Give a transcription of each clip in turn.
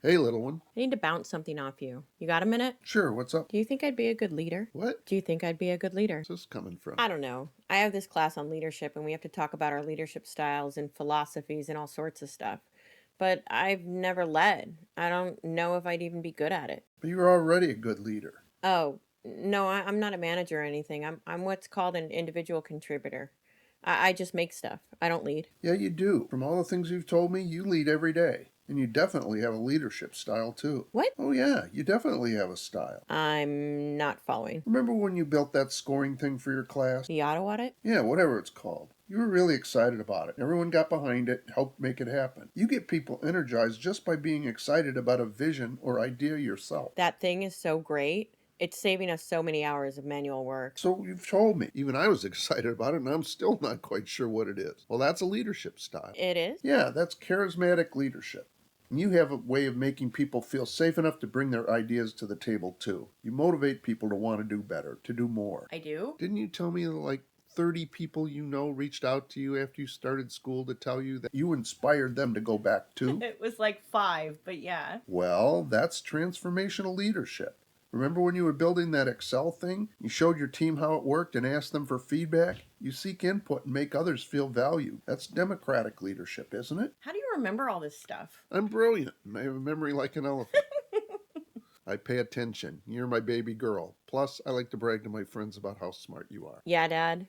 Hey, little one. I need to bounce something off you. You got a minute? Sure, what's up? Do you think I'd be a good leader? What? Do you think I'd be a good leader? Where's this coming from? I don't know. I have this class on leadership and we have to talk about our leadership styles and philosophies and all sorts of stuff. But I've never led. I don't know if I'd even be good at it. But you're already a good leader. Oh, no, I'm not a manager or anything. I'm what's called an individual contributor. I just make stuff. I don't lead. Yeah, you do. From all the things you've told me, you lead every day. And you definitely have a leadership style, too. What? Oh, yeah, you definitely have a style. I'm not following. Remember when you built that scoring thing for your class? The auto audit? Yeah, whatever it's called. You were really excited about it. Everyone got behind it, helped make it happen. You get people energized just by being excited about a vision or idea yourself. That thing is so great. It's saving us so many hours of manual work. So you've told me. Even I was excited about it, and I'm still not quite sure what it is. Well, that's a leadership style. It is? Yeah, that's charismatic leadership. And you have a way of making people feel safe enough to bring their ideas to the table, too. You motivate people to want to do better, to do more. I do? Didn't you tell me that, like, 30 people you know reached out to you after you started school to tell you that you inspired them to go back too? It was like 5, but yeah. Well, that's transformational leadership. Remember when you were building that Excel thing? You showed your team how it worked and asked them for feedback? You seek input and make others feel valued. That's democratic leadership, isn't it? How do you remember all this stuff? I'm brilliant, and I have a memory like an elephant. I pay attention. You're my baby girl. Plus, I like to brag to my friends about how smart you are. Yeah, Dad.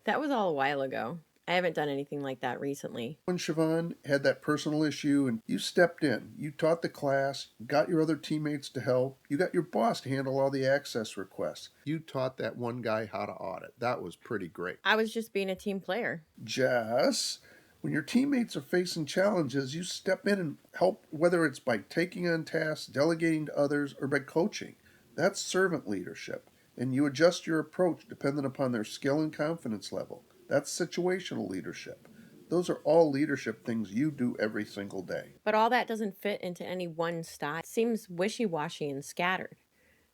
That was all a while ago. I haven't done anything like that recently. When Siobhan had that personal issue and you stepped in, you taught the class, got your other teammates to help, you got your boss to handle all the access requests. You taught that one guy how to audit. That was pretty great. I was just being a team player. Jess, when your teammates are facing challenges, you step in and help, whether it's by taking on tasks, delegating to others, or by coaching. That's servant leadership. And you adjust your approach dependent upon their skill and confidence level. That's situational leadership. Those are all leadership things you do every single day. But all that doesn't fit into any one style. It seems wishy-washy and scattered.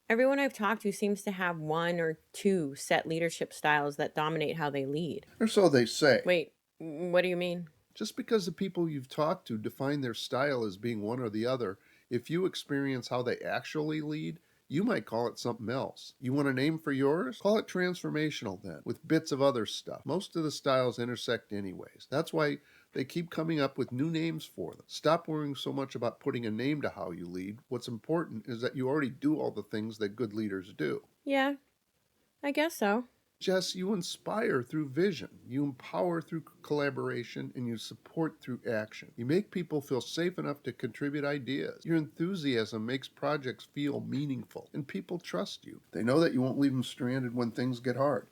Everyone I've talked to seems to have one or two set leadership styles that dominate how they lead. Or so they say. Wait, what do you mean? Just because the people you've talked to define their style as being one or the other, if you experience how they actually lead, you might call it something else. You want a name for yours? Call it transformational then, with bits of other stuff. Most of the styles intersect anyways. That's why they keep coming up with new names for them. Stop worrying so much about putting a name to how you lead. What's important is that you already do all the things that good leaders do. Yeah, I guess so. Jess, you inspire through vision, you empower through collaboration, and you support through action. You make people feel safe enough to contribute ideas. Your enthusiasm makes projects feel meaningful, and people trust you. They know that you won't leave them stranded when things get hard,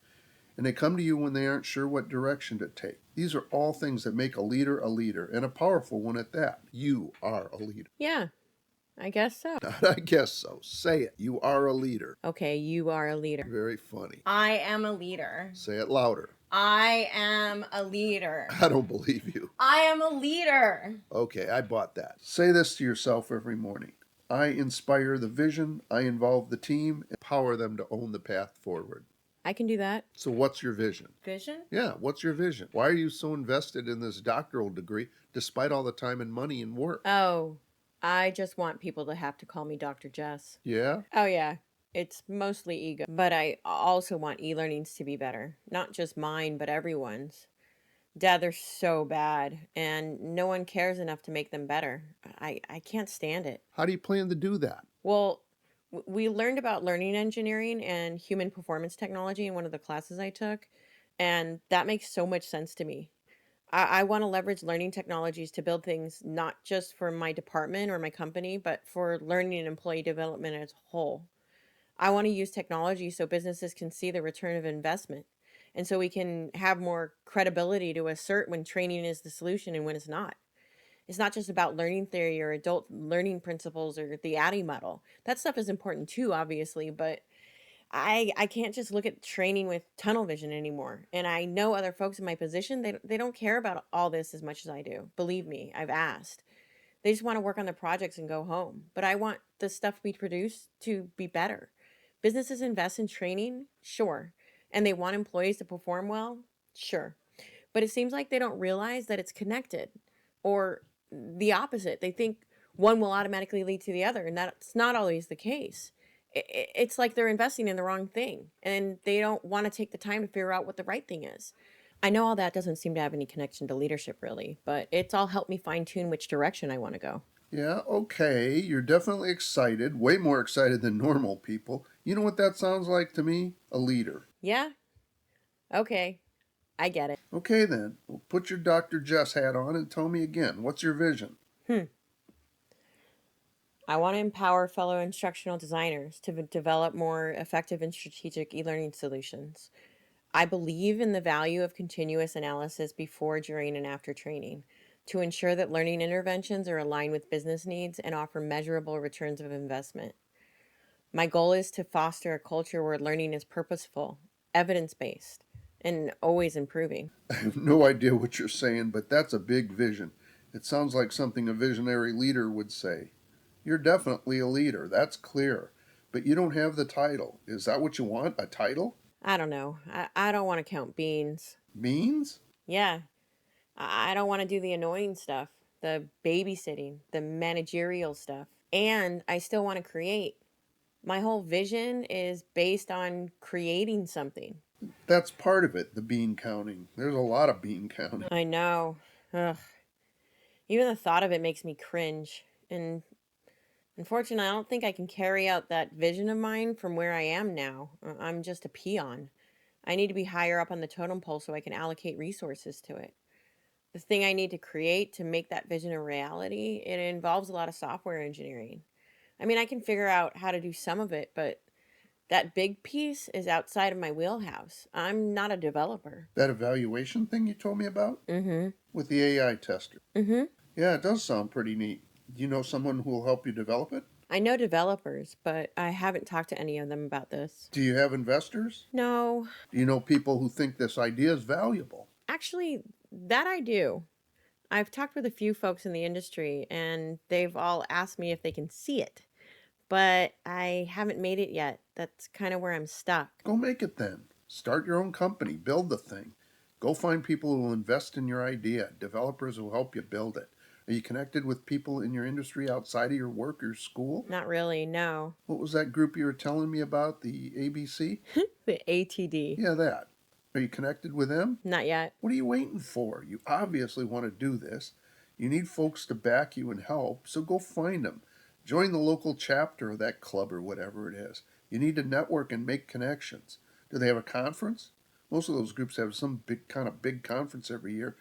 and they come to you when they aren't sure what direction to take. These are all things that make a leader, and a powerful one at that. You are a leader. Yeah, I guess so. Not I guess so. Say it. You are a leader. Okay, you are a leader. Very funny. I am a leader. Say it louder. I am a leader. I don't believe you. I am a leader. Okay, I bought that. Say this to yourself every morning. I inspire the vision, I involve the team, empower them to own the path forward. I can do that. So what's your vision? Vision? Yeah, what's your vision? Why are you so invested in this doctoral degree despite all the time and money and work? Oh, I just want people to have to call me Dr. Jess. Yeah? Oh, yeah. It's mostly ego. But I also want e-learnings to be better. Not just mine, but everyone's. Dad, they're so bad, and no one cares enough to make them better. I can't stand it. How do you plan to do that? Well, we learned about learning engineering and human performance technology in one of the classes I took, and that makes so much sense to me. I want to leverage learning technologies to build things not just for my department or my company, but for learning and employee development as a whole. I want to use technology so businesses can see the return of investment, and so we can have more credibility to assert when training is the solution and when it's not. It's not just about learning theory or adult learning principles or the ADDIE model. That stuff is important too, obviously, but I can't just look at training with tunnel vision anymore. And I know other folks in my position, they don't care about all this as much as I do. Believe me, I've asked. They just want to work on the projects and go home. But I want the stuff we produce to be better. Businesses invest in training, sure. And they want employees to perform well, sure. But it seems like they don't realize that it's connected. Or the opposite. They think one will automatically lead to the other, and that's not always the case. It's like they're investing in the wrong thing, and they don't want to take the time to figure out what the right thing is. I know all that doesn't seem to have any connection to leadership, really, but it's all helped me fine tune which direction I want to go. Yeah, okay, you're definitely excited, way more excited than normal people. You know what that sounds like to me? A leader. Yeah, okay, I get it. Okay then, well, put your Dr. Jess hat on and tell me again, what's your vision? Hmm. I want to empower fellow instructional designers to develop more effective and strategic e learning solutions. I believe in the value of continuous analysis before, during, and after training to ensure that learning interventions are aligned with business needs and offer measurable returns of investment. My goal is to foster a culture where learning is purposeful, evidence based, and always improving. I have no idea what you're saying, but that's a big vision. It sounds like something a visionary leader would say. You're definitely a leader, that's clear. But you don't have the title. Is that what you want? A title? I don't know. I don't want to count beans. Means? Yeah, I don't want to do the annoying stuff, the babysitting, the managerial stuff. And I still want to create. My whole vision is based on creating something. That's part of it, the bean counting. There's a lot of bean counting. I know. Ugh. Even the thought of it makes me cringe. And unfortunately, I don't think I can carry out that vision of mine from where I am now. I'm just a peon. I need to be higher up on the totem pole so I can allocate resources to it. The thing I need to create to make that vision a reality, it involves a lot of software engineering. I mean, I can figure out how to do some of it, but that big piece is outside of my wheelhouse. I'm not a developer. That evaluation thing you told me about? Mm-hmm. With the AI tester. Mm-hmm. Yeah, it does sound pretty neat. Do you know someone who will help you develop it? I know developers, but I haven't talked to any of them about this. Do you have investors? No, Do you know people who think this idea is valuable? actually, that I do. I've talked with a few folks in the industry, and they've all asked me if they can see it, but I haven't made it yet. That's kind of where I'm stuck. Go make it then. Start your own company, build the thing. Go find people who will invest in your idea, developers who will help you build it. Are you connected with people in your industry outside of your work or school? Not really, no. What was that group you were telling me about, the ABC? The ATD. Yeah, that. Are you connected with them? Not yet. What are you waiting for? You obviously want to do this. You need folks to back you and help, so go find them. Join the local chapter of that club or whatever it is. You need to network and make connections. Do they have a conference? Most of those groups have some big conference every year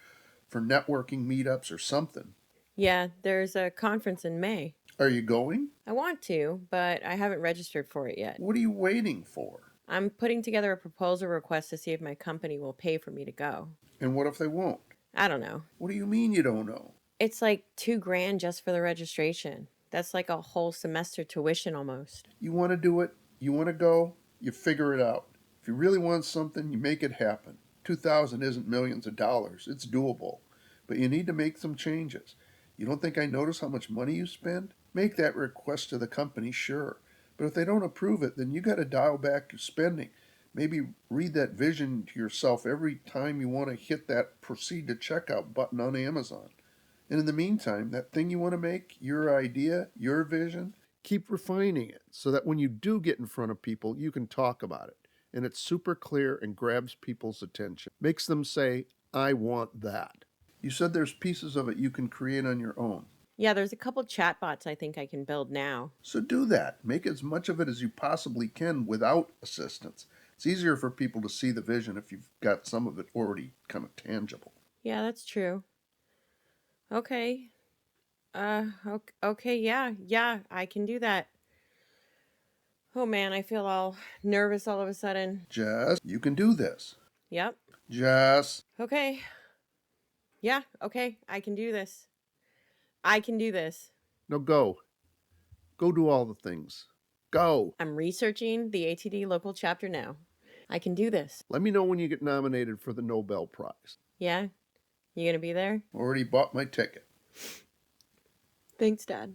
for networking meetups or something. Yeah, there's a conference in May. Are you going? I want to, but I haven't registered for it yet. What are you waiting for? I'm putting together a proposal request to see if my company will pay for me to go. And what if they won't? I don't know. What do you mean you don't know? It's like $2,000 just for the registration. That's like a whole semester tuition almost. You want to do it, you want to go, you figure it out. If you really want something, you make it happen. 2000 isn't millions of dollars, it's doable. But you need to make some changes. You don't think I notice how much money you spend? Make that request to the company, sure. But if they don't approve it, then you got to dial back your spending. Maybe read that vision to yourself every time you want to hit that proceed to checkout button on Amazon. And in the meantime, that thing you want to make, your idea, your vision, keep refining it so that when you do get in front of people, you can talk about it. And it's super clear and grabs people's attention. Makes them say, I want that. You said there's pieces of it you can create on your own. Yeah, there's a couple chatbots I think I can build now. So do that. Make as much of it as you possibly can without assistance. It's easier for people to see the vision if you've got some of it already kind of tangible. Yeah, that's true. Okay. Okay, yeah, I can do that. Oh man, I feel all nervous all of a sudden. Jess, you can do this. Yep. Jess. Okay. Yeah, okay, I can do this. I can do this. Now go. Go do all the things. Go. I'm researching the ATD local chapter now. I can do this. Let me know when you get nominated for the Nobel Prize. Yeah? You gonna be there? Already bought my ticket. Thanks, Dad.